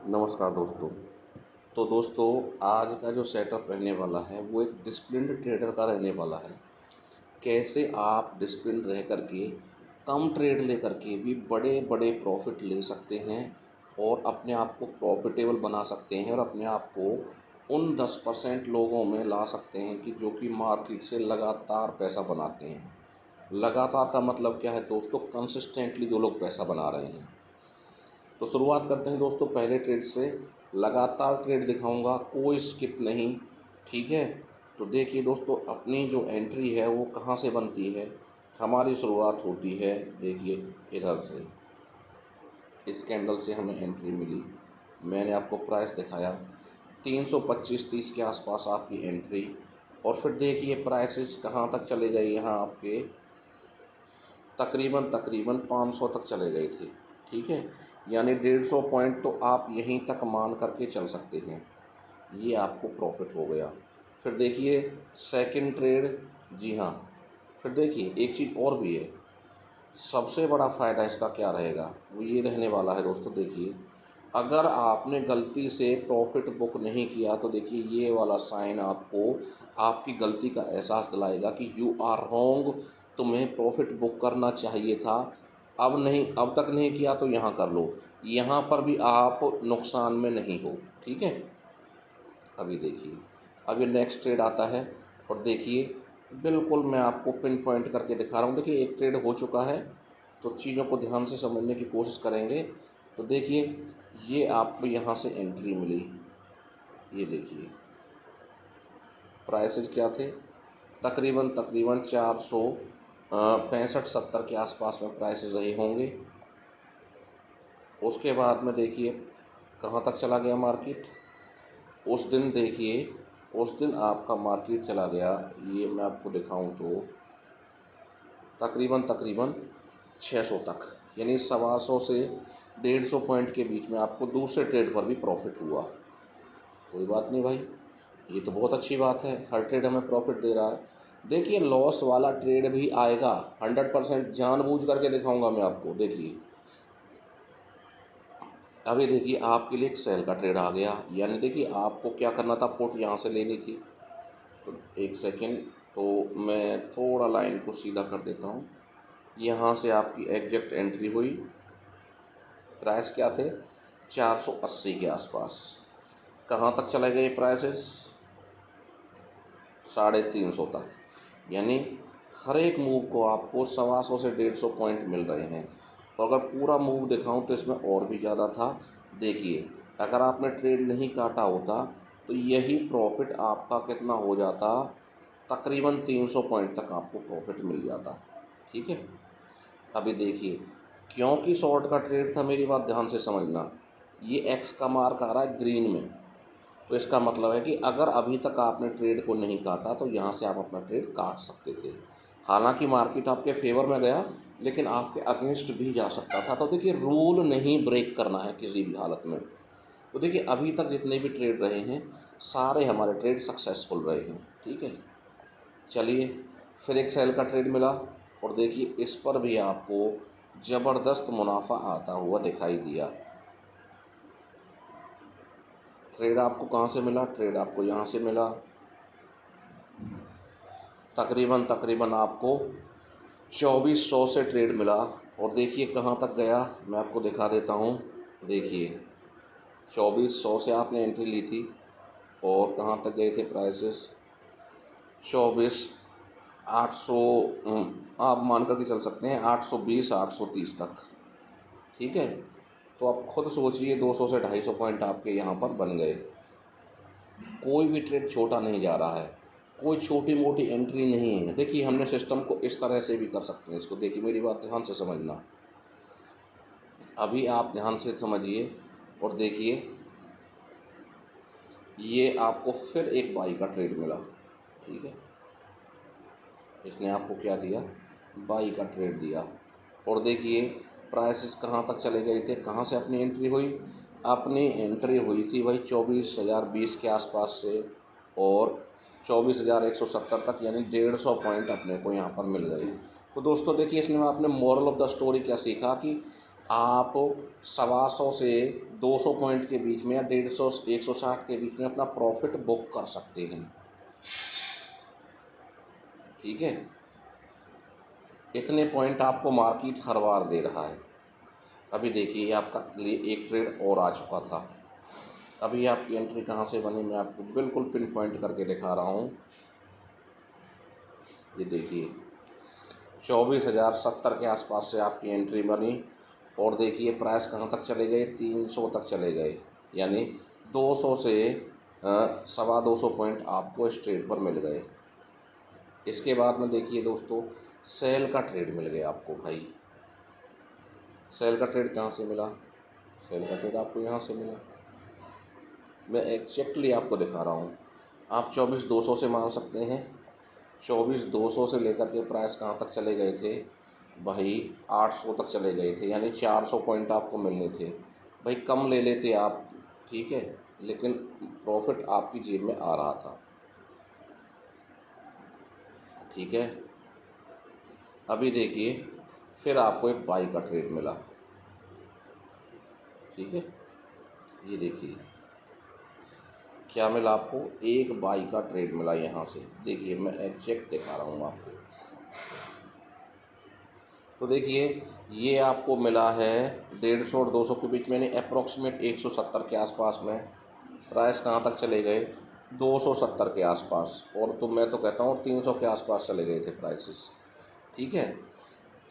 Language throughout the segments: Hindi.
नमस्कार दोस्तों। तो दोस्तों, आज का जो सेटअप रहने वाला है वो एक डिसिप्लिन्ड ट्रेडर का रहने वाला है। कैसे आप डिसिप्लिन रह कर के कम ट्रेड लेकर के भी बड़े बड़े प्रॉफिट ले सकते हैं और अपने आप को प्रॉफिटेबल बना सकते हैं और अपने आप को उन 10% लोगों में ला सकते हैं कि जो कि मार्केट से लगातार पैसा बनाते हैं। लगातार का मतलब क्या है दोस्तों? कंसिस्टेंटली जो लोग पैसा बना रहे हैं। तो शुरुआत करते हैं दोस्तों पहले ट्रेड से। लगातार ट्रेड दिखाऊंगा, कोई स्किप नहीं, ठीक है। तो देखिए दोस्तों, अपनी जो एंट्री है वो कहाँ से बनती है। हमारी शुरुआत होती है, देखिए, इधर से। इस कैंडल से हमें एंट्री मिली, मैंने आपको प्राइस दिखाया 325-30 के आसपास आपकी एंट्री। और फिर देखिए प्राइसेस कहाँ तक चले गए, यहाँ आपके तकरीबन तकरीबन 500 तक चले गए थे, ठीक है। यानी 150 पॉइंट तो आप यहीं तक मान करके चल सकते हैं। ये आपको प्रॉफिट हो गया। फिर देखिए सेकंड ट्रेड, जी हाँ। फिर देखिए एक चीज़ और भी है, सबसे बड़ा फ़ायदा इसका क्या रहेगा वो ये रहने वाला है दोस्तों। देखिए, अगर आपने गलती से प्रॉफिट बुक नहीं किया तो देखिए ये वाला साइन आपको आपकी गलती का एहसास दिलाएगा कि यू आर रॉन्ग, तुम्हें प्रॉफिट बुक करना चाहिए था। अब नहीं, अब तक नहीं किया तो यहाँ कर लो, यहाँ पर भी आप नुकसान में नहीं हो, ठीक है। अभी देखिए, अब ये नेक्स्ट ट्रेड आता है और देखिए बिल्कुल मैं आपको पिन पॉइंट करके दिखा रहा हूँ। देखिए एक ट्रेड हो चुका है, तो चीज़ों को ध्यान से समझने की कोशिश करेंगे। तो देखिए ये आपको यहाँ से एंट्री मिली, ये देखिए प्राइसेस क्या थे, तकरीबन तकरीबन 465-70 के आसपास में प्राइसेस रहे होंगे। उसके बाद में देखिए कहाँ तक चला गया मार्केट। उस दिन देखिए, उस दिन आपका मार्केट चला गया, ये मैं आपको दिखाऊं तो तकरीबन तकरीबन 600 तक, यानी 125 से 150 पॉइंट के बीच में आपको दूसरे ट्रेड पर भी प्रॉफिट हुआ। कोई बात नहीं भाई, ये तो बहुत अच्छी बात है, हर ट्रेड हमें प्रॉफिट दे रहा है। देखिए लॉस वाला ट्रेड भी आएगा, 100% जानबूझ करके दिखाऊंगा मैं आपको। देखिए अभी देखिए आपके लिए एक सेल का ट्रेड आ गया, यानी देखिए आपको क्या करना था, पुट यहाँ से लेनी थी। तो एक सेकेंड, तो मैं थोड़ा लाइन को सीधा कर देता हूँ। यहाँ से आपकी एग्जैक्ट एंट्री हुई, प्राइस क्या थे 480 के आसपास। कहाँ तक चले गए प्राइसेस? 350 तक। यानी हर एक मूव को आपको 125 से 150 पॉइंट मिल रहे हैं। और अगर पूरा मूव दिखाऊं तो इसमें और भी ज़्यादा था। देखिए अगर आपने ट्रेड नहीं काटा होता तो यही प्रॉफिट आपका कितना हो जाता, तकरीबन 300 पॉइंट तक आपको प्रॉफिट मिल जाता, ठीक है। अभी देखिए, क्योंकि शॉर्ट का ट्रेड था, मेरी बात ध्यान से समझना, ये एक्स का मार्क आ रहा है ग्रीन में। तो इसका मतलब है कि अगर अभी तक आपने ट्रेड को नहीं काटा तो यहाँ से आप अपना ट्रेड काट सकते थे। हालांकि मार्केट आपके फेवर में गया, लेकिन आपके अगेंस्ट भी जा सकता था। तो देखिए रूल नहीं ब्रेक करना है किसी भी हालत में। तो देखिए अभी तक जितने भी ट्रेड रहे हैं सारे हमारे ट्रेड सक्सेसफुल रहे हैं, ठीक है। चलिए फिर एक सेल का ट्रेड मिला और देखिए इस पर भी आपको ज़बरदस्त मुनाफा आता हुआ दिखाई दिया। ट्रेड आपको कहाँ से मिला? ट्रेड आपको यहाँ से मिला, तकरीबन तकरीबन आपको 2400 से ट्रेड मिला। और देखिए कहाँ तक गया, मैं आपको दिखा देता हूँ। देखिए 2400 से आपने एंट्री ली थी और कहाँ तक गए थे प्राइसेस, 24,800, आप मान कर के चल सकते हैं 820 830 तक, ठीक है। तो आप खुद सोचिए 200 से 250 पॉइंट आपके यहाँ पर बन गए। कोई भी ट्रेड छोटा नहीं जा रहा है, कोई छोटी मोटी एंट्री नहीं है। देखिए हमने सिस्टम को इस तरह से भी कर सकते हैं इसको। देखिए मेरी बात ध्यान से समझना, अभी आप ध्यान से समझिए और देखिए ये आपको फिर एक बाई का ट्रेड मिला, ठीक है। इसने आपको क्या दिया? बाई का ट्रेड दिया। और देखिए प्राइसेस कहाँ तक चले गए थे, कहाँ से अपनी एंट्री हुई? अपनी एंट्री हुई थी भाई 24,020 के आसपास से और 24,170 तक, यानी 150 पॉइंट अपने को यहाँ पर मिल गए। तो दोस्तों देखिए इसमें आपने मॉरल ऑफ द स्टोरी क्या सीखा कि आप 125 से 200 पॉइंट के बीच में या 150 160 के बीच में अपना प्रॉफिट बुक कर सकते हैं। ठीक है, इतने पॉइंट आपको मार्केट हर बार दे रहा है। अभी देखिए आपका लिए एक ट्रेड और आ चुका था। अभी आपकी एंट्री कहाँ से बनी मैं आपको बिल्कुल पिन पॉइंट करके दिखा रहा हूँ। ये देखिए 24,070 के आसपास से आपकी एंट्री बनी और देखिए प्राइस कहाँ तक चले गए, 300 तक चले गए, यानी 200 से 250 पॉइंट आपको इस ट्रेड पर मिल गए। इसके बाद में देखिए दोस्तों सेल का ट्रेड मिल गया आपको भाई। सेल का ट्रेड कहाँ से मिला, सेल का ट्रेड आपको यहाँ से मिला। मैं एग्जैक्टली आपको दिखा रहा हूँ। आप 24,200 से मान सकते हैं, 24,200 से लेकर के प्राइस कहाँ तक चले गए थे भाई, 800 तक चले गए थे, यानी 400 पॉइंट आपको मिलने थे। भाई कम ले लेते आप, ठीक है, लेकिन प्रॉफिट आपकी जेब में आ रहा था। ठीक है, अभी देखिए फिर आपको एक बाई का ट्रेड मिला। ठीक है, ये देखिए क्या मिला आपको, एक बाई का ट्रेड मिला यहाँ से। देखिए मैं एग्जैक्ट दिखा रहा हूँ आपको। तो देखिए ये आपको मिला है 150 और 200 के बीच में, यानी अप्रॉक्सीमेट 170 के आसपास में। प्राइस कहाँ तक चले गए, 270 के आसपास, और तो मैं तो कहता हूँ 300 के आसपास चले गए थे प्राइसेस। ठीक है,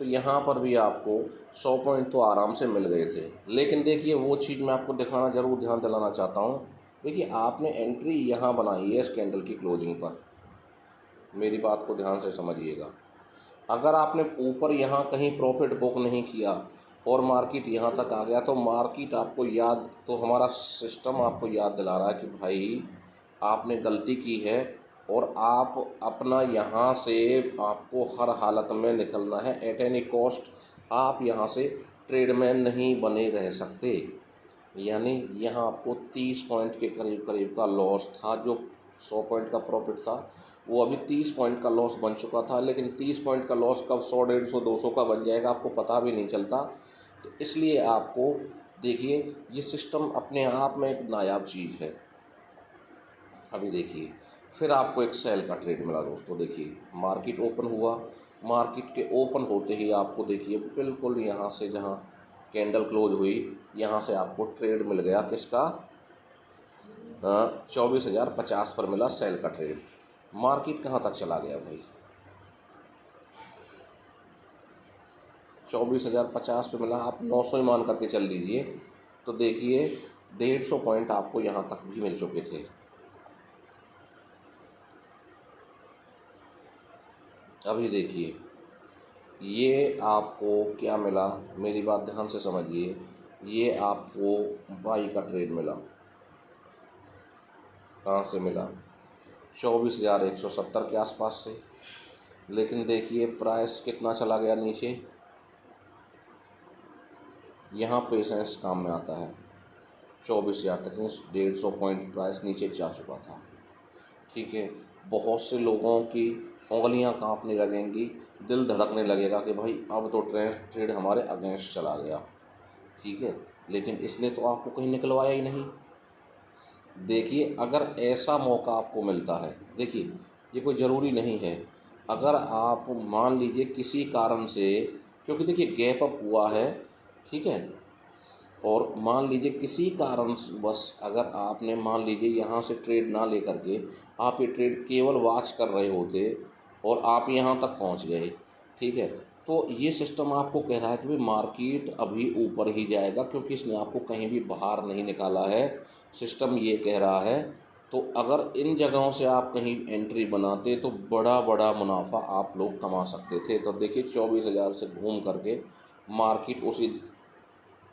तो यहाँ पर भी आपको 100 पॉइंट तो आराम से मिल गए थे। लेकिन देखिए वो चीज़ मैं आपको दिखाना ज़रूर ध्यान दिलाना चाहता हूँ। देखिए आपने एंट्री यहाँ बनाई है इस कैंडल की क्लोजिंग पर, मेरी बात को ध्यान से समझिएगा। अगर आपने ऊपर यहाँ कहीं प्रॉफिट बुक नहीं किया और मार्केट यहाँ तक आ गया, तो मार्केट आपको याद, तो हमारा सिस्टम आपको याद दिला रहा है कि भाई आपने गलती की है और आप अपना यहाँ से आपको हर हालत में निकलना है। एट एनी कॉस्ट आप यहाँ से ट्रेड में नहीं बने रह सकते। यानी यहाँ आपको 30 पॉइंट के करीब करीब का लॉस था। जो 100 पॉइंट का प्रॉफिट था वो अभी 30 पॉइंट का लॉस बन चुका था, लेकिन 30 पॉइंट का लॉस कब 100, 150, 200 का बन जाएगा आपको पता भी नहीं चलता। तो इसलिए आपको देखिए ये सिस्टम अपने आप में एक नायाब चीज़ है। अभी देखिए फिर आपको एक सेल का ट्रेड मिला दोस्तों। देखिए मार्केट ओपन हुआ, मार्केट के ओपन होते ही आपको देखिए बिल्कुल यहाँ से जहाँ कैंडल क्लोज हुई यहाँ से आपको ट्रेड मिल गया किसका, 24,050 पर मिला सेल का ट्रेड। मार्केट कहाँ तक चला गया भाई, 24,050 पे मिला। आप 900 ही मान करके चल लीजिए, तो देखिए 150 पॉइंट आपको यहाँ तक भी मिल चुके थे। अभी देखिए ये आपको क्या मिला, मेरी बात ध्यान से समझिए। ये आपको बाई का ट्रेड मिला, कहाँ से मिला, 24,170 के आसपास से। लेकिन देखिए प्राइस कितना चला गया नीचे, यहाँ पेशेंस काम में आता है। 24,000 तक 150 पॉइंट प्राइस नीचे जा चुका था। ठीक है, बहुत से लोगों की उंगलियां कांपने लगेंगी, दिल धड़कने लगेगा कि भाई अब तो ट्रेड हमारे अगेंस्ट चला गया। ठीक है, लेकिन इसने तो आपको कहीं निकलवाया ही नहीं। देखिए अगर ऐसा मौका आपको मिलता है, देखिए ये कोई ज़रूरी नहीं है, अगर आप मान लीजिए किसी कारण से, क्योंकि देखिए गैप अप हुआ है, ठीक है, और मान लीजिए किसी कारण बस अगर आपने मान लीजिए यहाँ से ट्रेड ना लेकर के आप ये ट्रेड केवल वॉच कर रहे होते और आप यहाँ तक पहुँच गए, ठीक है, तो ये सिस्टम आपको कह रहा है कि भाई मार्केट अभी ऊपर ही जाएगा, क्योंकि इसने आपको कहीं भी बाहर नहीं निकाला है, सिस्टम ये कह रहा है। तो अगर इन जगहों से आप कहीं एंट्री बनाते तो बड़ा बड़ा मुनाफा आप लोग कमा सकते थे। तो देखिए 24,000 से घूम करके मार्केट उसी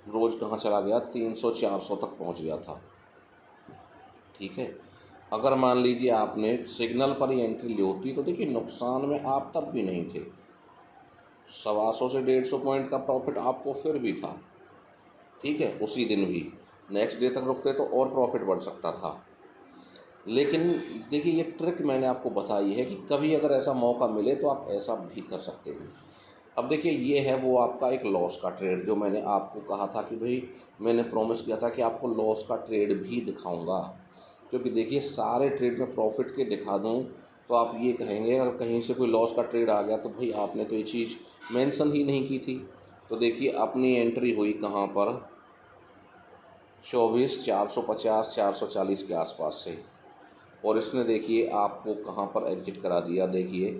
रोज़ कहाँ चला गया, 300-400 तक पहुँच गया था। ठीक है, अगर मान लीजिए आपने सिग्नल पर ही एंट्री ली होती तो देखिए नुकसान में आप तब भी नहीं थे, 125 से 150 पॉइंट का प्रॉफिट आपको फिर भी था। ठीक है, उसी दिन भी नेक्स्ट डे तक रुकते तो और प्रॉफिट बढ़ सकता था। लेकिन देखिए ये ट्रिक मैंने आपको बताई है कि कभी अगर ऐसा मौका मिले तो आप ऐसा भी कर सकते हैं। अब देखिए ये है वो आपका एक लॉस का ट्रेड, जो मैंने आपको कहा था कि भाई मैंने प्रॉमिस किया था कि आपको लॉस का ट्रेड भी दिखाऊंगा। क्योंकि देखिए सारे ट्रेड में प्रॉफिट के दिखा दूं तो आप ये कहेंगे, अगर कहीं से कोई लॉस का ट्रेड आ गया तो भाई आपने तो ये चीज़ मेंशन ही नहीं की थी। तो देखिए अपनी एंट्री हुई कहाँ पर, 24,450 440 के आसपास से, और इसने देखिए आपको कहाँ पर एग्जिट करा दिया। देखिए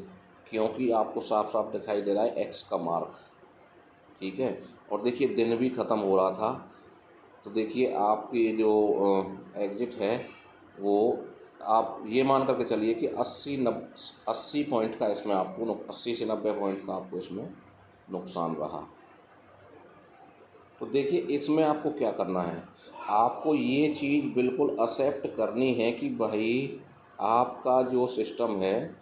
क्योंकि आपको साफ साफ दिखाई दे रहा है एक्स का मार्क, ठीक है। और देखिए दिन भी ख़त्म हो रहा था, तो देखिए आपकी जो एग्ज़िट है वो आप ये मान करके चलिए कि 80 पॉइंट का इसमें आपको 80 से 90 पॉइंट का आपको इसमें नुकसान रहा। तो देखिए इसमें आपको क्या करना है, आपको ये चीज़ बिल्कुल एक्सेप्ट करनी है कि भाई आपका जो सिस्टम है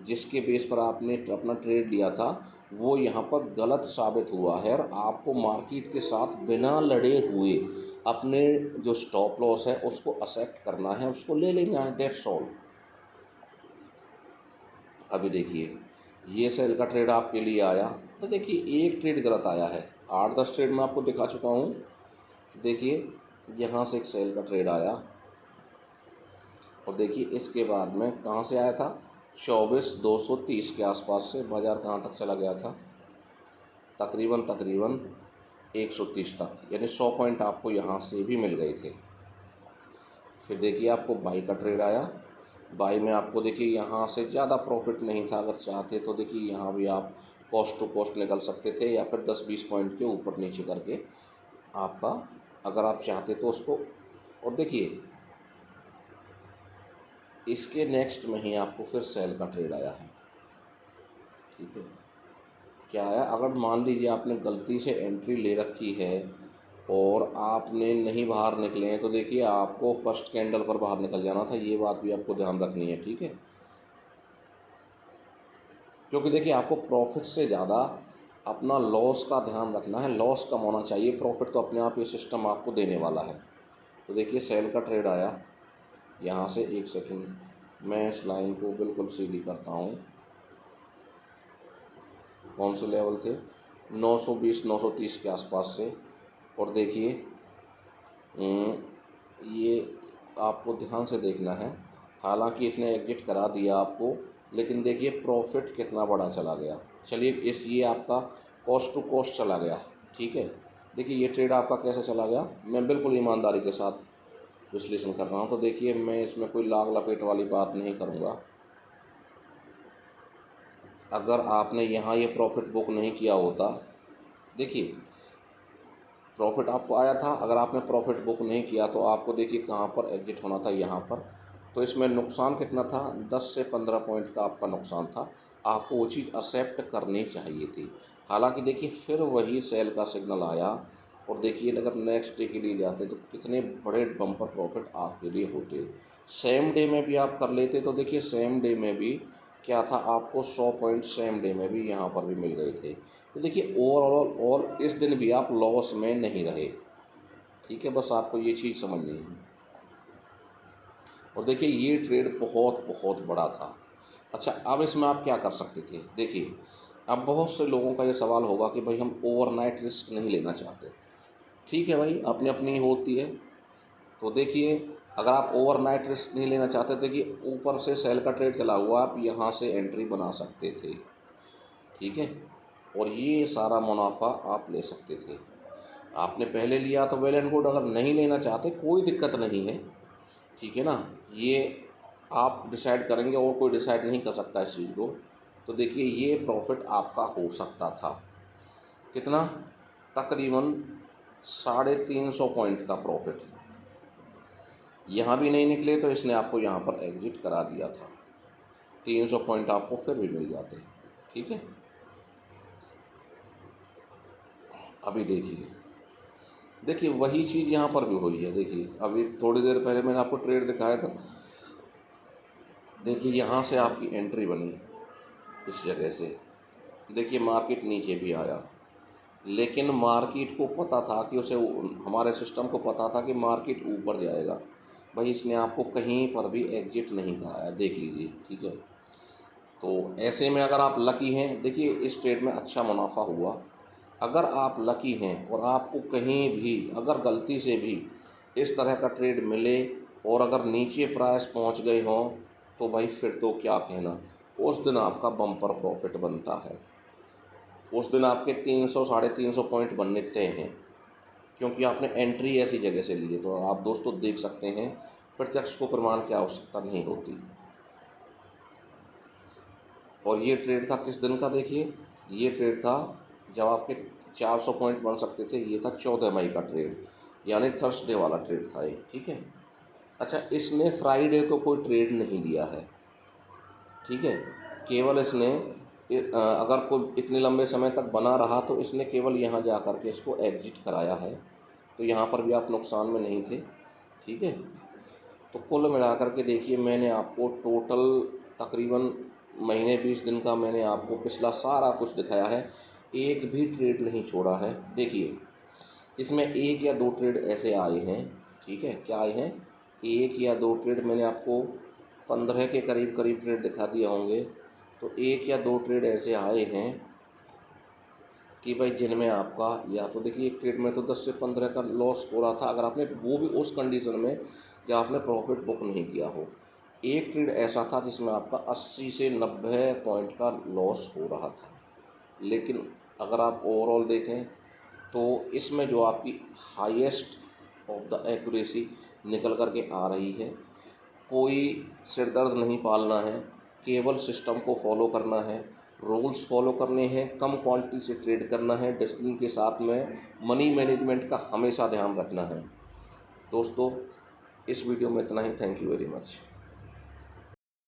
जिसके बेस पर आपने अपना ट्रेड लिया था वो यहाँ पर गलत साबित हुआ है, और आपको मार्केट के साथ बिना लड़े हुए अपने जो स्टॉप लॉस है उसको एक्सेप्ट करना है, उसको ले लेना है, दैट्स ऑल। अभी देखिए ये सेल का ट्रेड आपके लिए आया, तो देखिए एक ट्रेड गलत आया है, 8-10 ट्रेड मैं आपको दिखा चुका हूँ। देखिए यहाँ से एक सेल का ट्रेड आया, और देखिए इसके बाद में कहाँ से आया था, 24,230 के आसपास से बाज़ार कहाँ तक चला गया था, तकरीबन 130 तक, यानी 100 पॉइंट आपको यहाँ से भी मिल गए थे। फिर देखिए आपको बाई का ट्रेड आया, बाई में आपको देखिए यहाँ से ज़्यादा प्रॉफिट नहीं था, अगर चाहते तो देखिए यहाँ भी आप कॉस्ट टू कॉस्ट निकल सकते थे, या फिर 10-20 पॉइंट के ऊपर नीचे करके आपका, अगर आप चाहते तो उसको। और देखिए इसके नेक्स्ट में ही आपको फिर सेल का ट्रेड आया है, ठीक है। क्या है, अगर मान लीजिए आपने गलती से एंट्री ले रखी है और आपने नहीं बाहर निकले हैं, तो देखिए आपको फर्स्ट कैंडल पर बाहर निकल जाना था, ये बात भी आपको ध्यान रखनी है, ठीक है। क्योंकि देखिए आपको प्रॉफिट से ज़्यादा अपना लॉस का ध्यान रखना है, लॉस कम होना चाहिए, प्रॉफिट तो अपने आप ये सिस्टम आपको देने वाला है। तो देखिए सेल का ट्रेड आया यहाँ से, एक सेकंड मैं इस लाइन को बिल्कुल सीधी करता हूँ। कौन से लेवल थे, 920 930 के आसपास से। और देखिए ये आपको ध्यान से देखना है, हालांकि इसने एग्जिट करा दिया आपको, लेकिन देखिए प्रॉफिट कितना बड़ा चला गया। चलिए इस ये आपका कॉस्ट टू कॉस्ट चला गया, ठीक है। देखिए ये ट्रेड आपका कैसे चला गया, मैं बिल्कुल ईमानदारी के साथ विश्लेषण कर रहा हूँ। तो देखिए मैं इसमें कोई लाग लपेट वाली बात नहीं करूँगा। अगर आपने यहाँ ये प्रॉफिट बुक नहीं किया होता, देखिए प्रॉफिट आपको आया था, अगर आपने प्रॉफिट बुक नहीं किया तो आपको देखिए कहाँ पर एग्जिट होना था, यहाँ पर। तो इसमें नुकसान कितना था, 10 से 15 पॉइंट का आपका नुकसान था, आपको वो चीज़ एक्सेप्ट करनी चाहिए थी। हालांकि देखिए फिर वही सेल का सिग्नल आया, और देखिए अगर नेक्स्ट डे के लिए जाते तो कितने बड़े बम्पर प्रॉफिट आपके लिए होते। सेम डे में भी आप कर लेते तो देखिए सेम डे में भी क्या था, आपको 100 पॉइंट सेम डे में भी यहाँ पर भी मिल गए थे। तो देखिए ओवरऑल और इस दिन भी आप लॉस में नहीं रहे, ठीक है, बस आपको ये चीज़ समझनी है। और देखिए ये ट्रेड बहुत बहुत बड़ा था। अच्छा अब इसमें आप क्या कर सकते थे, देखिए अब बहुत से लोगों का ये सवाल होगा कि भाई हम ओवरनाइट रिस्क नहीं लेना चाहते, ठीक है भाई, अपनी अपनी होती है। तो देखिए अगर आप ओवरनाइट रिस्क नहीं लेना चाहते, देखिए ऊपर से सेल का ट्रेड चला हुआ, आप यहाँ से एंट्री बना सकते थे, ठीक है, और ये सारा मुनाफा आप ले सकते थे। आपने पहले लिया तो वेल एंड गुड, अगर नहीं लेना चाहते कोई दिक्कत नहीं है, ठीक है ना। ये आप डिसाइड करेंगे और कोई डिसाइड नहीं कर सकता इस चीज़ को। तो देखिए ये प्रॉफिट आपका हो सकता था कितना, तकरीबन 350 पॉइंट का प्रॉफिट। यहाँ भी नहीं निकले तो इसने आपको यहाँ पर एग्जिट करा दिया था, 300 पॉइंट आपको फिर भी मिल जाते, ठीक है। अभी देखिए वही चीज़ यहाँ पर भी हुई है। देखिए अभी थोड़ी देर पहले मैंने आपको ट्रेड दिखाया था, देखिए यहाँ से आपकी एंट्री बनी इस जगह से, देखिए मार्केट नीचे भी आया, लेकिन मार्केट को पता था कि उसे, हमारे सिस्टम को पता था कि मार्केट ऊपर जाएगा, भाई इसने आपको कहीं पर भी एग्जिट नहीं कराया, देख लीजिए, ठीक है। तो ऐसे में अगर आप लकी हैं, देखिए इस ट्रेड में अच्छा मुनाफा हुआ। अगर आप लकी हैं और आपको कहीं भी अगर गलती से भी इस तरह का ट्रेड मिले और अगर नीचे प्राइस पहुंच गए हों, तो भाई फिर तो क्या कहना, उस दिन आपका बम्पर प्रॉफिट बनता है। उस दिन आपके 300 साढ़े 300 पॉइंट बनने तय हैं, क्योंकि आपने एंट्री ऐसी जगह से ली है। तो आप दोस्तों देख सकते हैं, प्रत्यक्ष को प्रमाण की आवश्यकता नहीं होती। और ये ट्रेड था किस दिन का, देखिए ये ट्रेड था जब आपके 400 पॉइंट बन सकते थे। ये था 14 मई का ट्रेड, यानी थर्सडे वाला ट्रेड था ये, ठीक है। अच्छा, इसने फ्राइडे को कोई ट्रेड नहीं लिया है, ठीक है। केवल इसने अगर कोई इतने लंबे समय तक बना रहा तो इसने केवल यहाँ जा कर के इसको एग्जिट कराया है। तो यहाँ पर भी आप नुकसान में नहीं थे, ठीक है। तो कुल मिलाकर के देखिए, मैंने आपको टोटल तकरीबन महीने 20 दिन का मैंने आपको पिछला सारा कुछ दिखाया है, एक भी ट्रेड नहीं छोड़ा है। देखिए इसमें एक या दो ट्रेड ऐसे आए हैं, ठीक है। क्या आए हैं, एक या दो ट्रेड मैंने आपको 15 के करीब करीब ट्रेड दिखा दिए होंगे। तो एक या दो ट्रेड ऐसे आए हैं कि भाई जिनमें आपका, या तो देखिए एक ट्रेड में तो 10 से 15 का लॉस हो रहा था, अगर आपने वो भी उस कंडीशन में जब आपने प्रॉफिट बुक नहीं किया हो। एक ट्रेड ऐसा था जिसमें आपका 80 से 90 पॉइंट का लॉस हो रहा था। लेकिन अगर आप ओवरऑल देखें तो इसमें जो आपकी हाईएस्ट ऑफ द एक्यूरेसी निकल कर के आ रही है। कोई सिर दर्द नहीं पालना है, केवल सिस्टम को फॉलो करना है, रूल्स फॉलो करने हैं, कम क्वांटिटी से ट्रेड करना है, डिसिप्लिन के साथ में मनी मैनेजमेंट का हमेशा ध्यान रखना है। दोस्तों इस वीडियो में इतना ही। Thank you very much.